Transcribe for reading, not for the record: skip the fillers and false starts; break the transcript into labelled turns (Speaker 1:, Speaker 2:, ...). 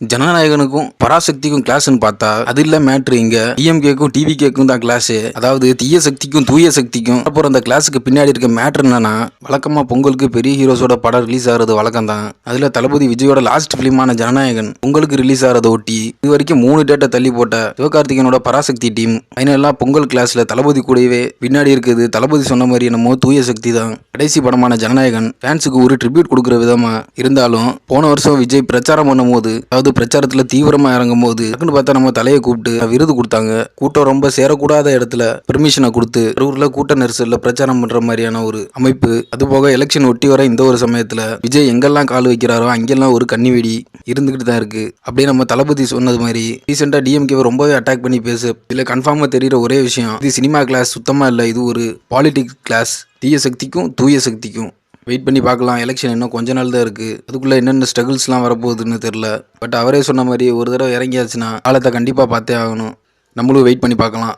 Speaker 1: ஜனநாயகனுக்கும் பராசக்திக்கும் கிளாஸ்ன்னு பார்த்தா அது இல்ல மேட்ரு. இங்க டிஎம்கேக்கும் டிவிகேக்கும் தான் கிளாஸ். அதாவது தீய சக்திக்கும் தூய சக்திக்கும். அப்புறம் அந்த கிளாஸுக்கு பின்னாடி இருக்க மேட்ரு என்னன்னா, வழக்கமா பொங்கலுக்கு பெரிய ஹீரோஸோட படம் ரிலீஸ் ஆகிறது வழக்கம் தான். அதுல தளபதி விஜயோட லாஸ்ட் பிலிமான ஜனநாயகன் பொங்கலுக்கு ரிலீஸ் ஆகிறத ஒட்டி இது வரைக்கும் 3 டேட்டை தள்ளி போட்ட சிவகார்த்திகேயனோட பராசக்தி டீம் ஃபைனலா பொங்கல் கிளாஸ்ல தளபதி கூடவே பின்னாடி இருக்குது தளபதி சொன்ன மாதிரி என்னமோ தூய சக்தி தான். கடைசி படமான ஜனநாயகன் ஃபேன்ஸுக்கு ஒரு ட்ரிபியூட் கொடுக்குற விதமா இருந்தாலும் போன வருஷம் விஜய் பிரச்சாரம் பண்ணும் போது, அதாவது பிரச்சாரத்துல தீவிரமா இறங்கும் போது டக்குன்னு பார்த்தா நம்ம தலையை கூப்பிட்டு விருது கொடுத்தாங்க. கூட்டம் ரொம்ப சேரக்கூடாத இடத்துல பெர்மிஷனை கொடுத்து ஊர்ல கூட்ட நெரிசல்ல பிரச்சாரம் பண்ற மாதிரியான ஒரு அமைப்பு. அது போக எலெக்ஷன் ஒட்டி வர இந்த ஒரு சமயத்துல விஜய் எங்கெல்லாம் கால் வைக்கிறாரோ அங்கெல்லாம் ஒரு கண்ணி வெடி இருந்துகிட்டு தான் இருக்கு. அப்படியே நம்ம தளபதி சொன்னது மாதிரி ரீசெண்டா டிஎம்கே ரொம்பவே அட்டாக் பண்ணி பேசு. இதுல கன்ஃபார்மா தெரியுற ஒரே விஷயம், இது சினிமா கிளாஸ் சுத்தமா இல்ல, இது ஒரு பாலிடிக்ஸ் கிளாஸ். தீய சக்திக்கும் தூய சக்திக்கும். வெயிட் பண்ணி பார்க்கலாம். எலெக்ஷன் இன்னும் கொஞ்ச நாள் தான் இருக்குது. அதுக்குள்ளே என்னென்ன ஸ்ட்ரகிள்ஸ்லாம் வரப்போகுதுன்னு தெரில. பட் அவரே சொன்ன மாதிரி ஒரு தடவை இறங்கியாச்சுன்னா காலத்தை கண்டிப்பாக பார்த்தே ஆகணும். நம்மளும் வெயிட் பண்ணி பார்க்கலாம்.